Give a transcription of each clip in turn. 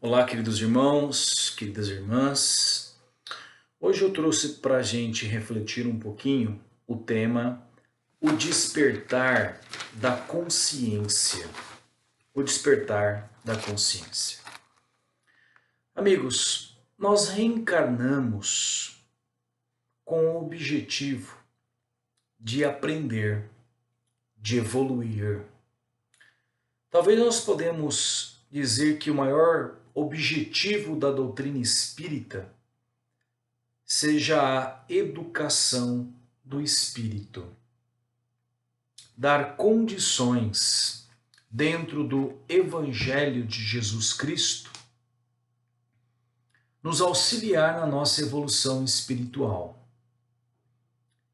Olá, queridos irmãos, queridas irmãs. Hoje eu trouxe para a gente refletir um pouquinho o tema o despertar da consciência. O despertar da consciência. Amigos, nós reencarnamos com o objetivo de aprender, de evoluir. Talvez nós podemos dizer que o maior objetivo da doutrina espírita seja a educação do espírito. Dar condições dentro do Evangelho de Jesus Cristo, nos auxiliar na nossa evolução espiritual.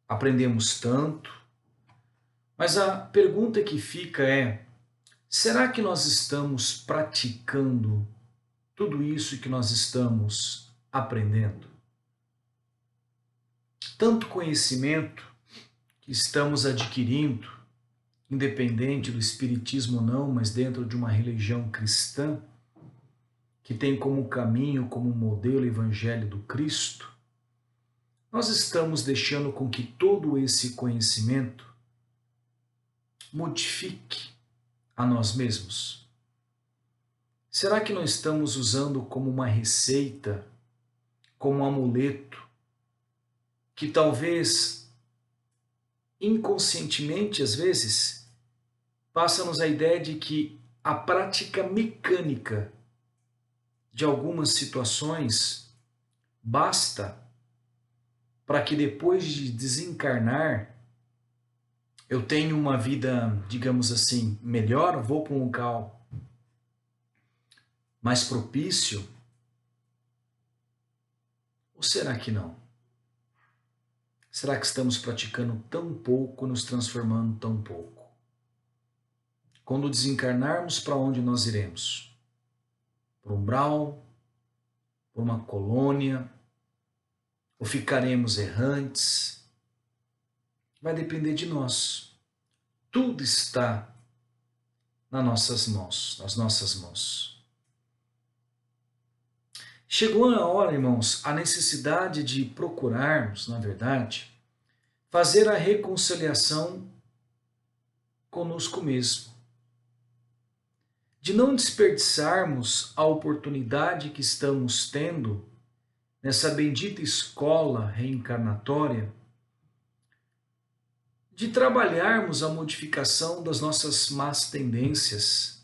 Aprendemos tanto, mas a pergunta que fica é: será que nós estamos praticando tudo isso que nós estamos aprendendo? Tanto conhecimento que estamos adquirindo, independente do espiritismo ou não, mas dentro de uma religião cristã, que tem como caminho, como modelo o Evangelho do Cristo, nós estamos deixando com que todo esse conhecimento modifique a nós mesmos? Será que não estamos usando como uma receita, como um amuleto, que talvez inconscientemente, às vezes, passa-nos a ideia de que a prática mecânica de algumas situações basta para que depois de desencarnar eu tenha uma vida, digamos assim, melhor, vou para um local mais propício? Ou será que não? Será que estamos praticando tão pouco, nos transformando tão pouco? Quando desencarnarmos, para onde nós iremos? Para um umbral? Para uma colônia? Ou ficaremos errantes? Vai depender de nós. Tudo está nas nossas mãos. Chegou a hora, irmãos, a necessidade de procurarmos, na verdade, fazer a reconciliação conosco mesmo. De não desperdiçarmos a oportunidade que estamos tendo nessa bendita escola reencarnatória, de trabalharmos a modificação das nossas más tendências,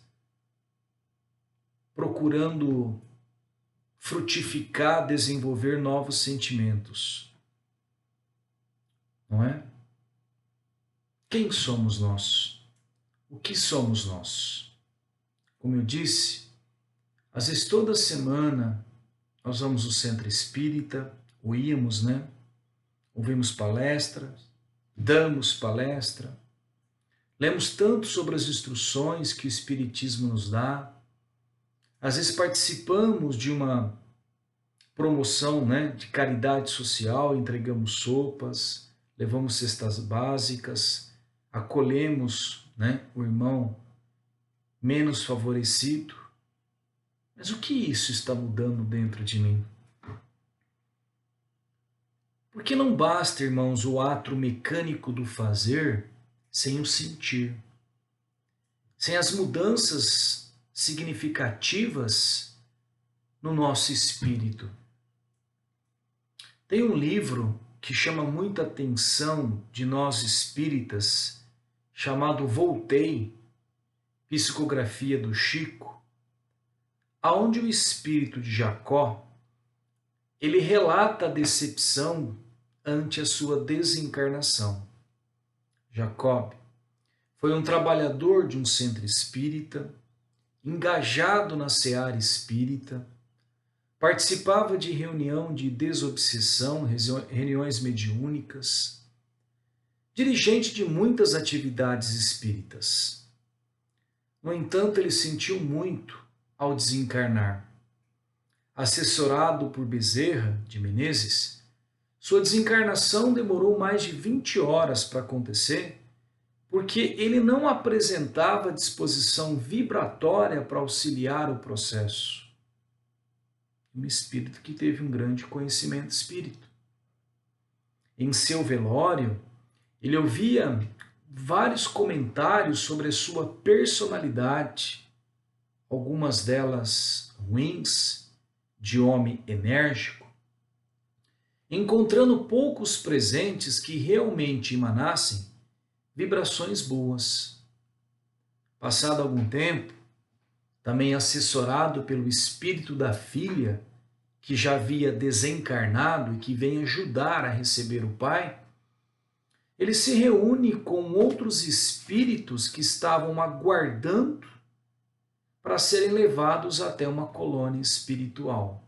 procurando frutificar, desenvolver novos sentimentos. Não é? Quem somos nós? O que somos nós? Como eu disse, às vezes toda semana nós vamos ao centro espírita, ou íamos, né? Ouvimos palestras, damos palestra, lemos tanto sobre as instruções que o espiritismo nos dá, às vezes participamos de uma promoção, né, de caridade social, entregamos sopas, levamos cestas básicas, acolhemos, né, o irmão menos favorecido. Mas o que isso está mudando dentro de mim? Porque não basta, irmãos, o ato mecânico do fazer sem o sentir, sem as mudanças significativas no nosso espírito. Tem um livro que chama muita atenção de nós espíritas, chamado Voltei, Psicografia do Chico, aonde o espírito de Jacó, ele relata a decepção ante a sua desencarnação. Jacob foi um trabalhador de um centro espírita, engajado na seara espírita, participava de reunião de desobsessão, reuniões mediúnicas, dirigente de muitas atividades espíritas. No entanto, ele sentiu muito ao desencarnar. Assessorado por Bezerra de Menezes, sua desencarnação demorou mais de 20 horas para acontecer, porque ele não apresentava disposição vibratória para auxiliar o processo. um espírito que teve um grande conhecimento espírita. Em seu velório, ele ouvia vários comentários sobre a sua personalidade, algumas delas ruins, de homem enérgico, encontrando poucos presentes que realmente emanassem vibrações boas. Passado algum tempo, também assessorado pelo espírito da filha, que já havia desencarnado e que vem ajudar a receber o pai, ele se reúne com outros espíritos que estavam aguardando para serem levados até uma colônia espiritual.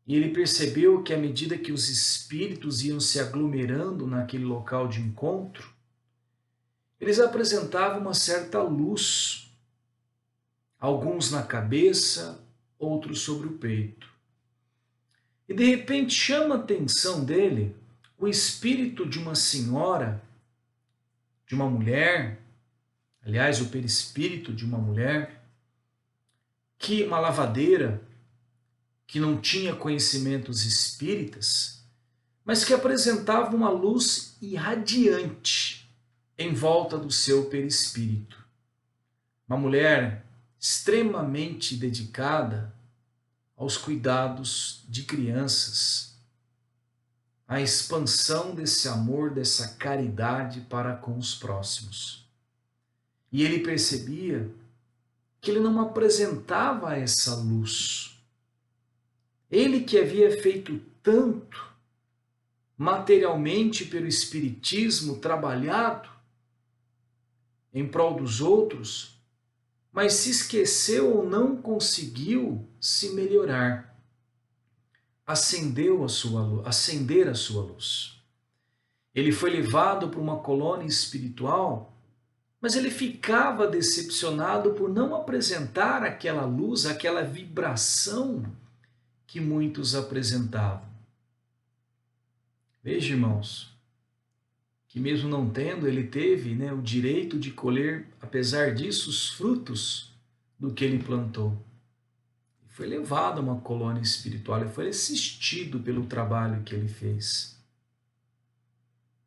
E ele percebeu que à medida que os espíritos iam se aglomerando naquele local de encontro, eles apresentavam uma certa luz, alguns na cabeça, outros sobre o peito. E de repente chama a atenção dele o espírito de uma senhora, de uma mulher, aliás, o perispírito de uma mulher, uma lavadeira, que não tinha conhecimentos espíritas, mas que apresentava uma luz irradiante em volta do seu perispírito. Uma mulher extremamente dedicada aos cuidados de crianças, à expansão desse amor, dessa caridade para com os próximos. E ele percebia que ele não apresentava essa luz. Ele que havia feito tanto materialmente pelo espiritismo, trabalhado em prol dos outros, mas se esqueceu ou não conseguiu se melhorar, acender a sua luz. Ele foi levado para uma colônia espiritual, mas ele ficava decepcionado por não apresentar aquela luz, aquela vibração que muitos apresentavam. Veja, irmãos, que mesmo não tendo, ele teve o direito de colher, apesar disso, os frutos do que ele plantou. Foi levado a uma colônia espiritual, ele foi assistido pelo trabalho que ele fez.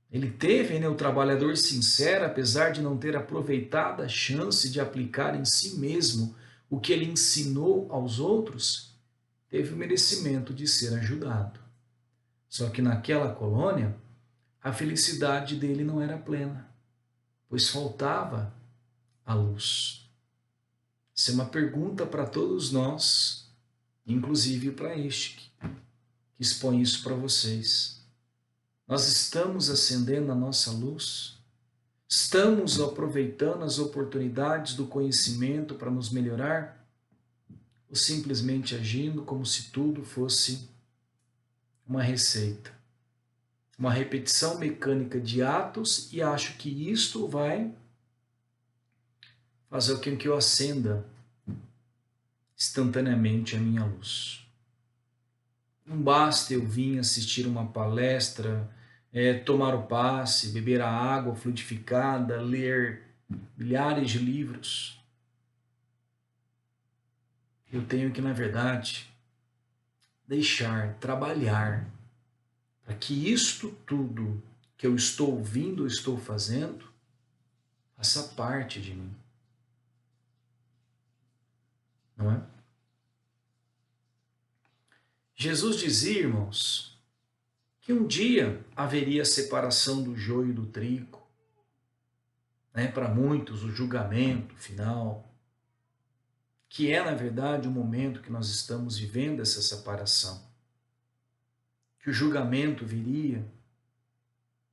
Ele teve o trabalhador sincero, apesar de não ter aproveitado a chance de aplicar em si mesmo o que ele ensinou aos outros, teve o merecimento de ser ajudado. Só que naquela colônia, a felicidade dele não era plena, pois faltava a luz. Isso é uma pergunta para todos nós, inclusive para este que expõe isso para vocês. Nós estamos acendendo a nossa luz? Estamos aproveitando as oportunidades do conhecimento para nos melhorar? Ou simplesmente agindo como se tudo fosse uma receita, uma repetição mecânica de atos, e acho que isto vai fazer com que eu acenda instantaneamente a minha luz. Não basta eu vir assistir uma palestra, tomar o passe, beber a água fluidificada, ler milhares de livros. Eu tenho que, na verdade, trabalhar, para que isto tudo que eu estou ouvindo, estou fazendo, faça parte de mim. Não é? Jesus dizia, irmãos, que um dia haveria separação do joio e do trigo, para muitos o julgamento final, que é, na verdade, o momento que nós estamos vivendo essa separação. Que o julgamento viria.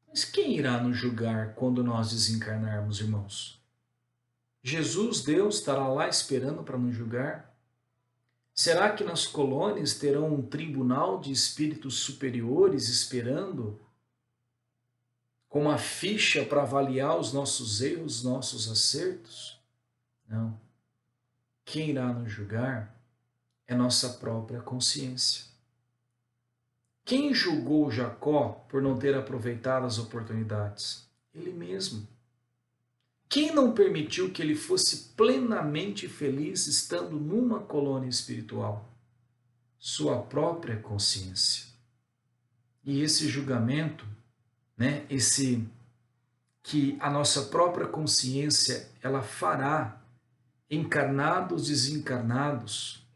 Mas quem irá nos julgar quando nós desencarnarmos, irmãos? Jesus, Deus, estará lá esperando para nos julgar? Será que nas colônias terão um tribunal de espíritos superiores esperando, com uma ficha para avaliar os nossos erros, nossos acertos? Não. Quem irá nos julgar é nossa própria consciência. Quem julgou Jacó por não ter aproveitado as oportunidades? Ele mesmo. Quem não permitiu que ele fosse plenamente feliz estando numa colônia espiritual? sua própria consciência. E esse julgamento, né, esse que a nossa própria consciência ela fará, encarnados, desencarnados.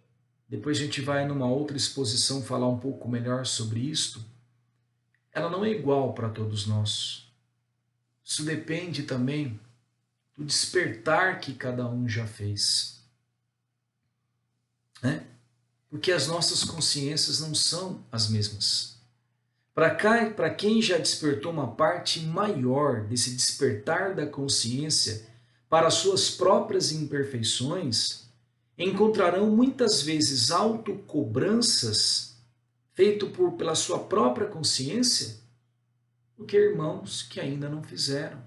Depois a gente vai numa outra exposição falar um pouco melhor sobre isto. Ela não é igual para todos nós. Isso depende também do despertar que cada um já fez, né? Porque as nossas consciências não são as mesmas. Para quem já despertou uma parte maior desse despertar da consciência para as suas próprias imperfeições, encontrarão muitas vezes autocobranças feitas pela sua própria consciência do que irmãos que ainda não fizeram.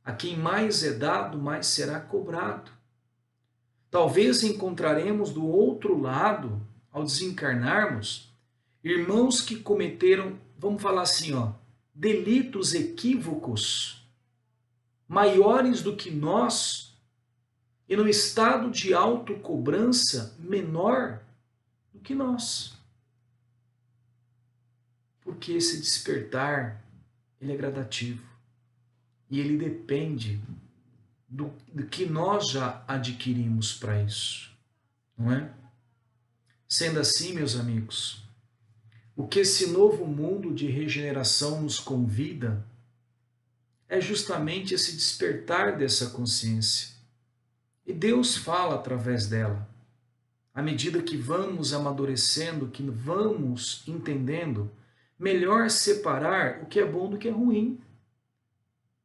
A quem mais é dado, mais será cobrado. Talvez encontraremos do outro lado, ao desencarnarmos, irmãos que cometeram, vamos falar assim, delitos equívocos maiores do que nós e no estado de autocobrança menor do que nós. Porque esse despertar, ele é gradativo e ele depende do que nós já adquirimos para isso, não é? Sendo assim, meus amigos, o que esse novo mundo de regeneração nos convida é justamente esse despertar dessa consciência. E Deus fala através dela. À medida que vamos amadurecendo, que vamos entendendo, melhor separar o que é bom do que é ruim,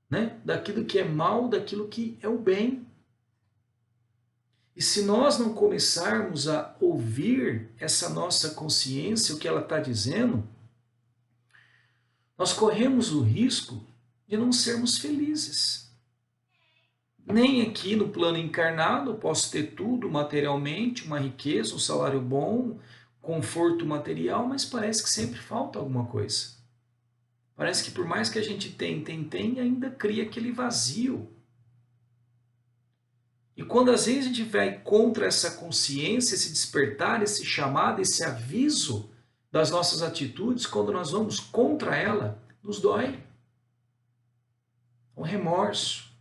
né? Daquilo que é mal, daquilo que é o bem. E se nós não começarmos a ouvir essa nossa consciência, o que ela está dizendo, nós corremos o risco de não sermos felizes. Nem aqui no plano encarnado eu posso ter tudo materialmente, uma riqueza, um salário bom, conforto material, mas parece que sempre falta alguma coisa. Parece que por mais que a gente tem, ainda cria aquele vazio. E quando às vezes a gente vai contra essa consciência, esse despertar, esse chamado, esse aviso das nossas atitudes, quando nós vamos contra ela, nos dói. Um remorso.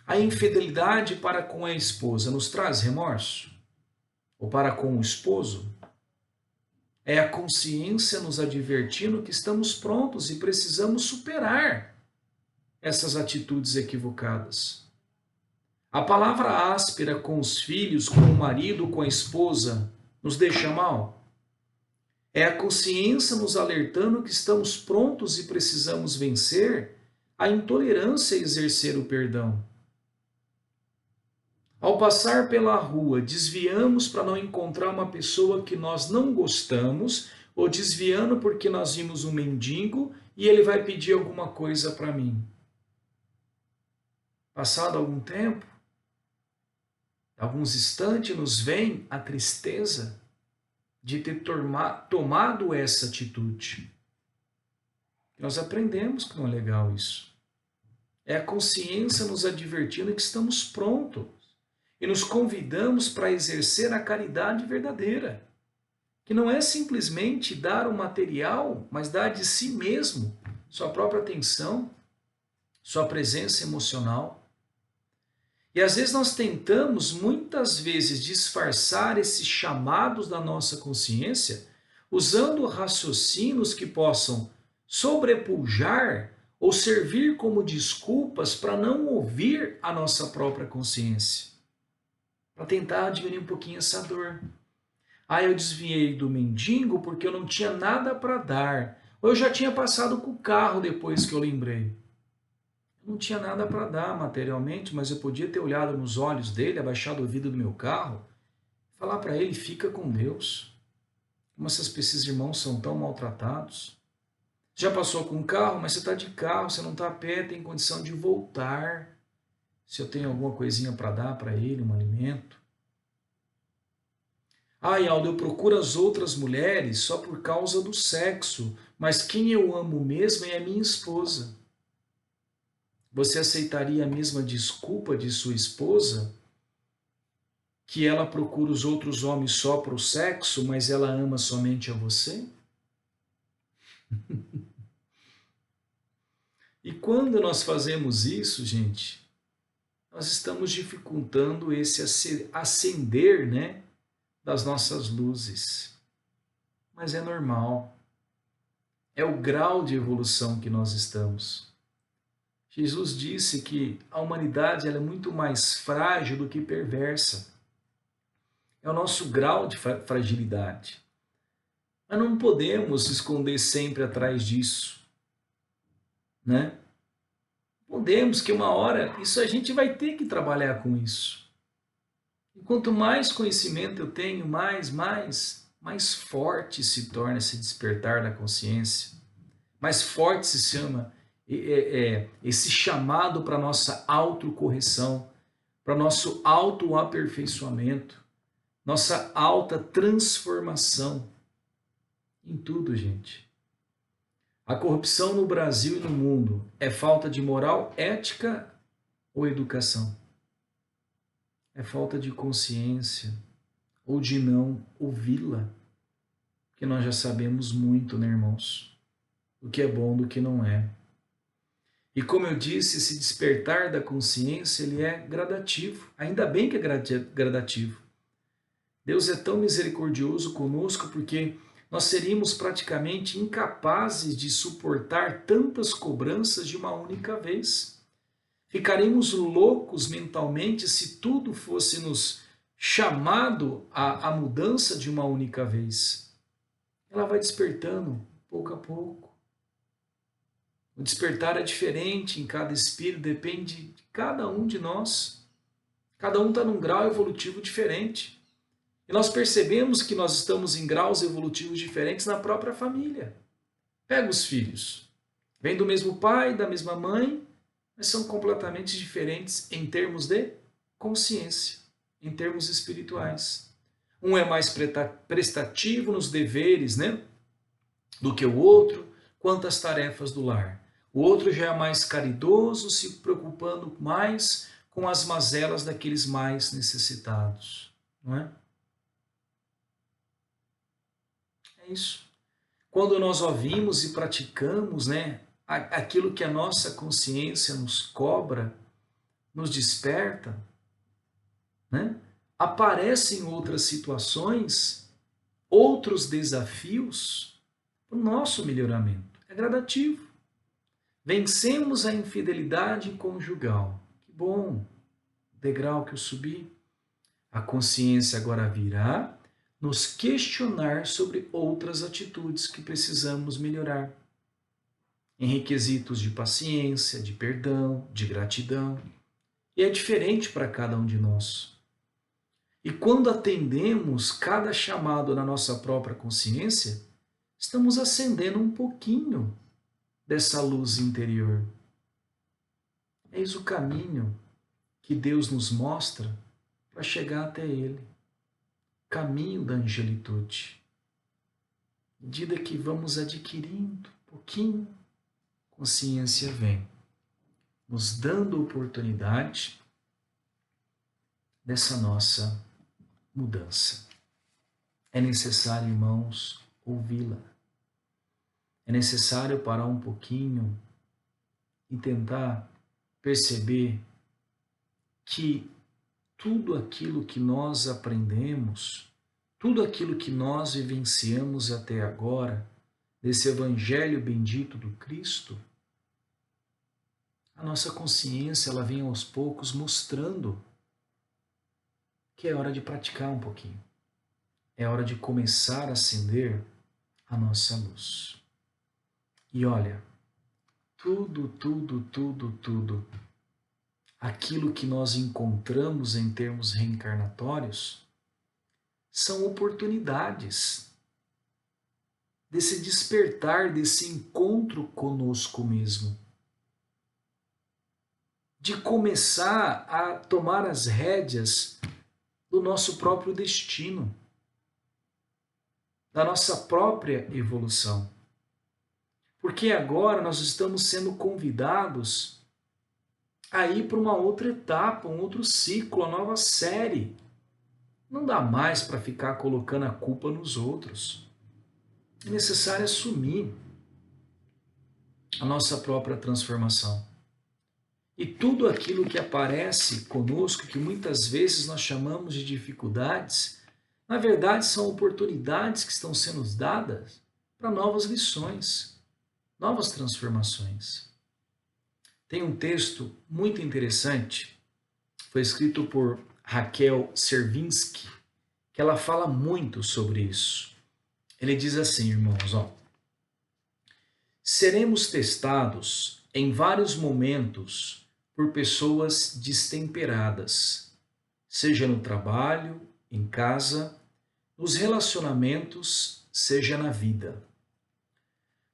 A infidelidade para com a esposa nos traz remorso? Ou para com o esposo? É a consciência nos advertindo que estamos prontos e precisamos superar essas atitudes equivocadas. A palavra áspera com os filhos, com o marido, com a esposa, nos deixa mal? É a consciência nos alertando que estamos prontos e precisamos vencer a intolerância e exercer o perdão. Ao passar pela rua, desviamos para não encontrar uma pessoa que nós não gostamos, ou desviando porque nós vimos um mendigo e ele vai pedir alguma coisa para mim. Passado algum tempo, alguns instantes, nos vem a tristeza de ter tomado essa atitude. Nós aprendemos que não é legal isso. É a consciência nos advertindo que estamos prontos e nos convidamos para exercer a caridade verdadeira, que não é simplesmente dar o material, mas dar de si mesmo, sua própria atenção, sua presença emocional. E às vezes nós tentamos, muitas vezes, disfarçar esses chamados da nossa consciência, usando raciocínios que possam sobrepujar ou servir como desculpas para não ouvir a nossa própria consciência, para tentar diminuir um pouquinho essa dor. Eu desviei do mendigo porque eu não tinha nada para dar, ou eu já tinha passado com o carro depois que eu lembrei. Não tinha nada para dar materialmente, mas eu podia ter olhado nos olhos dele, abaixado o vidro do meu carro, falar para ele, fica com Deus. Como esses irmãos são tão maltratados. Já passou com o carro, mas você está de carro, você não está a pé, tem condição de voltar. Se eu tenho alguma coisinha para dar para ele, um alimento. Aldo, eu procuro as outras mulheres só por causa do sexo, mas quem eu amo mesmo é a minha esposa. Você aceitaria a mesma desculpa de sua esposa que ela procura os outros homens só para o sexo, mas ela ama somente a você? E quando nós fazemos isso, gente, nós estamos dificultando esse acender, né, das nossas luzes. Mas é normal. É o grau de evolução que nós estamos. Jesus disse que a humanidade ela é muito mais frágil do que perversa. É o nosso grau de fragilidade. Mas não podemos esconder sempre atrás disso, né? Podemos que uma hora isso a gente vai ter que trabalhar com isso. E quanto mais conhecimento eu tenho, mais forte se torna esse despertar da consciência. Mais forte se chama esse chamado para nossa autocorreção, para nosso autoaperfeiçoamento, nossa alta transformação em tudo, gente. A corrupção no Brasil e no mundo é falta de moral, ética ou educação? É falta de consciência ou de não ouvi-la? Porque nós já sabemos muito, né, irmãos? O que é bom do que não é. E como eu disse, esse despertar da consciência, ele é gradativo. Ainda bem que é gradativo. Deus é tão misericordioso conosco porque nós seríamos praticamente incapazes de suportar tantas cobranças de uma única vez. Ficaríamos loucos mentalmente se tudo fosse nos chamado à mudança de uma única vez. Ela vai despertando pouco a pouco. O despertar é diferente em cada espírito, depende de cada um de nós. Cada um está num grau evolutivo diferente. E nós percebemos que nós estamos em graus evolutivos diferentes na própria família. Pega os filhos. Vêm do mesmo pai, da mesma mãe, mas são completamente diferentes em termos de consciência, em termos espirituais. Um é mais prestativo nos deveres, né, do que o outro, quanto às tarefas do lar. O outro já é mais caridoso, se preocupando mais com as mazelas daqueles mais necessitados, não é? É isso. Quando nós ouvimos e praticamos, né, aquilo que a nossa consciência nos cobra, nos desperta, né, aparecem outras situações, outros desafios para o nosso melhoramento. É gradativo. Vencemos a infidelidade conjugal. Que bom, degrau que eu subi. A consciência agora virá nos questionar sobre outras atitudes que precisamos melhorar. Em requisitos de paciência, de perdão, de gratidão. E é diferente para cada um de nós. E quando atendemos cada chamado na nossa própria consciência, estamos acendendo um pouquinho dessa luz interior. Eis o caminho que Deus nos mostra para chegar até Ele. Caminho da angelitude. À medida que vamos adquirindo um pouquinho, consciência vem, nos dando oportunidade dessa nossa mudança. É necessário, irmãos, ouvi-la. É necessário parar um pouquinho e tentar perceber que tudo aquilo que nós aprendemos, tudo aquilo que nós vivenciamos até agora, desse Evangelho bendito do Cristo, a nossa consciência ela vem aos poucos mostrando que é hora de praticar um pouquinho. É hora de começar a acender a nossa luz. E olha, tudo, aquilo que nós encontramos em termos reencarnatórios são oportunidades desse despertar, desse encontro conosco mesmo. De começar a tomar as rédeas do nosso próprio destino, da nossa própria evolução. Porque agora nós estamos sendo convidados a ir para uma outra etapa, um outro ciclo, uma nova série Não dá mais para ficar colocando a culpa nos outros. É necessário assumir a nossa própria transformação. E tudo aquilo que aparece conosco, que muitas vezes nós chamamos de dificuldades, na verdade são oportunidades que estão sendo dadas para novas lições, novas transformações. Tem um texto muito interessante, foi escrito por Raquel Servinski, que ela fala muito sobre isso. Ele diz assim, irmãos, ó: seremos testados em vários momentos por pessoas destemperadas, seja no trabalho, em casa, nos relacionamentos, seja na vida.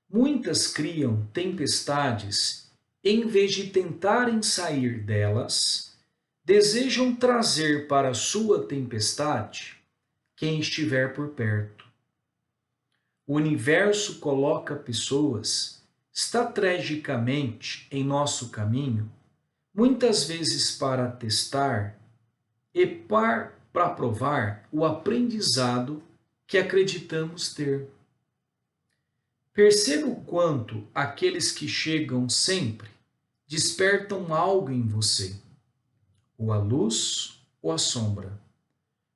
Muitas criam tempestades em vez de tentarem sair delas, desejam trazer para a sua tempestade quem estiver por perto. O universo coloca pessoas estrategicamente em nosso caminho, muitas vezes para testar e para provar o aprendizado que acreditamos ter. Perceba o quanto aqueles que chegam sempre despertam algo em você, ou a luz ou a sombra,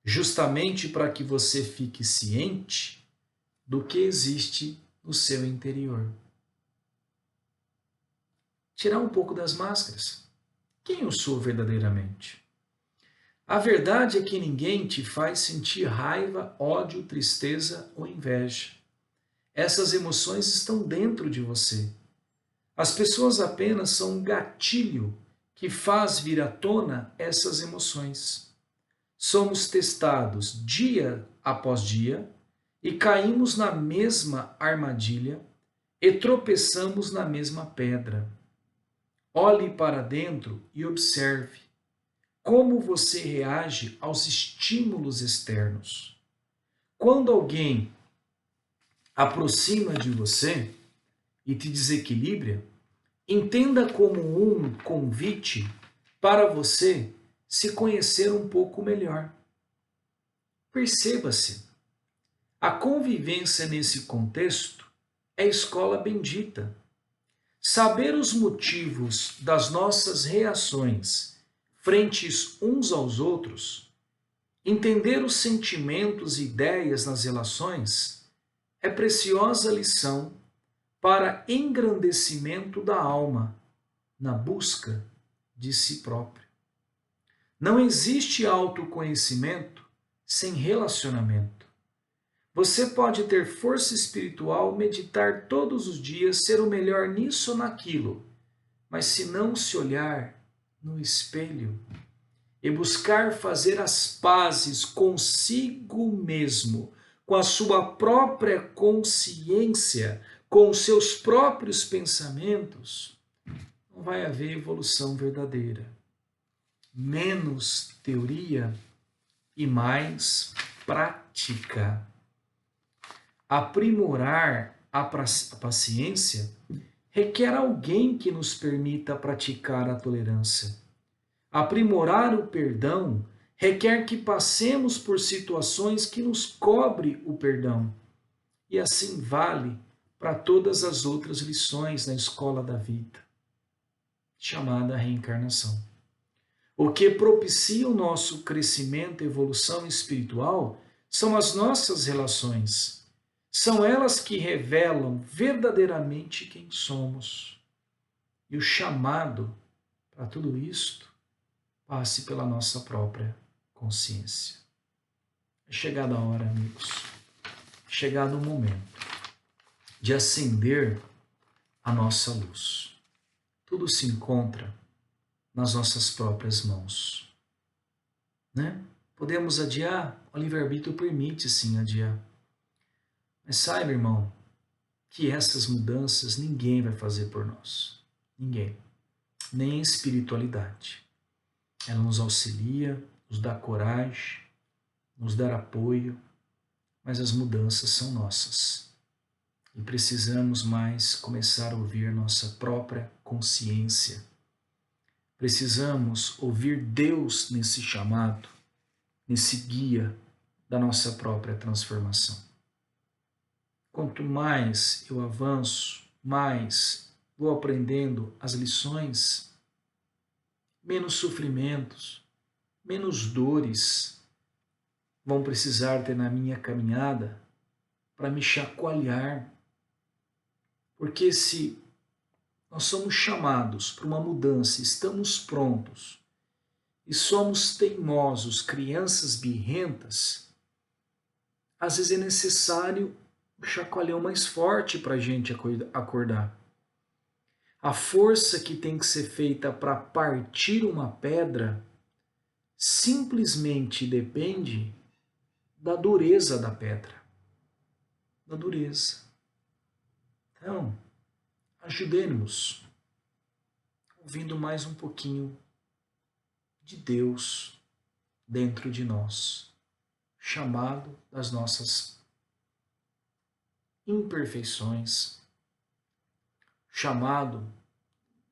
justamente para que você fique ciente do que existe no seu interior. Tirar um pouco das máscaras. Quem eu sou verdadeiramente? A verdade é que ninguém te faz sentir raiva, ódio, tristeza ou inveja. Essas emoções estão dentro de você. As pessoas apenas são um gatilho que faz vir à tona essas emoções. Somos testados dia após dia e caímos na mesma armadilha e tropeçamos na mesma pedra. Olhe para dentro e observe como você reage aos estímulos externos. Quando alguém aproxima de você e te desequilibra, entenda como um convite para você se conhecer um pouco melhor. Perceba-se, a convivência nesse contexto é escola bendita. Saber os motivos das nossas reações frentes uns aos outros, entender os sentimentos e ideias nas relações, é preciosa lição para engrandecimento da alma na busca de si próprio. Não existe autoconhecimento sem relacionamento. Você pode ter força espiritual, meditar todos os dias, ser o melhor nisso ou naquilo, mas se não se olhar no espelho e buscar fazer as pazes consigo mesmo, com a sua própria consciência, com os seus próprios pensamentos, não vai haver evolução verdadeira. Menos teoria e mais prática. Aprimorar a paciência requer alguém que nos permita praticar a tolerância. Aprimorar o perdão requer que passemos por situações que nos cobre o perdão. E assim vale para todas as outras lições na escola da vida, chamada reencarnação. O que propicia o nosso crescimento e evolução espiritual são as nossas relações. São elas que revelam verdadeiramente quem somos. E o chamado para tudo isto passe pela nossa própria consciência. É chegada a hora, amigos. É chegado o momento de acender a nossa luz. Tudo se encontra nas nossas próprias mãos, né? Podemos adiar, o livre-arbítrio permite sim adiar. Mas saiba, irmão, que essas mudanças ninguém vai fazer por nós. Ninguém. Nem a espiritualidade. Ela nos auxilia, nos dá coragem, nos dá apoio, mas as mudanças são nossas. E precisamos mais começar a ouvir nossa própria consciência. Precisamos ouvir Deus nesse chamado nesse guia da nossa própria transformação. Quanto mais eu avanço, mais vou aprendendo as lições, menos sofrimentos, menos dores vão precisar ter na minha caminhada para me chacoalhar. Porque se nós somos chamados para uma mudança, estamos prontos e somos teimosos, crianças birrentas, às vezes é necessário um chacoalhão mais forte para a gente acordar. A força que tem que ser feita para partir uma pedra simplesmente depende da dureza da pedra. Da dureza. Então, ajudemos, ouvindo mais um pouquinho de Deus dentro de nós, chamado das nossas imperfeições, chamado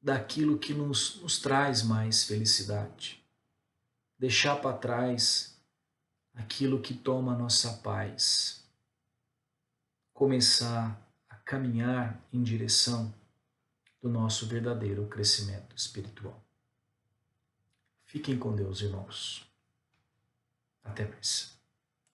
daquilo que nos traz mais felicidade, deixar para trás aquilo que toma a nossa paz, começar a caminhar em direção do nosso verdadeiro crescimento espiritual. Fiquem com Deus, irmãos. Até mais.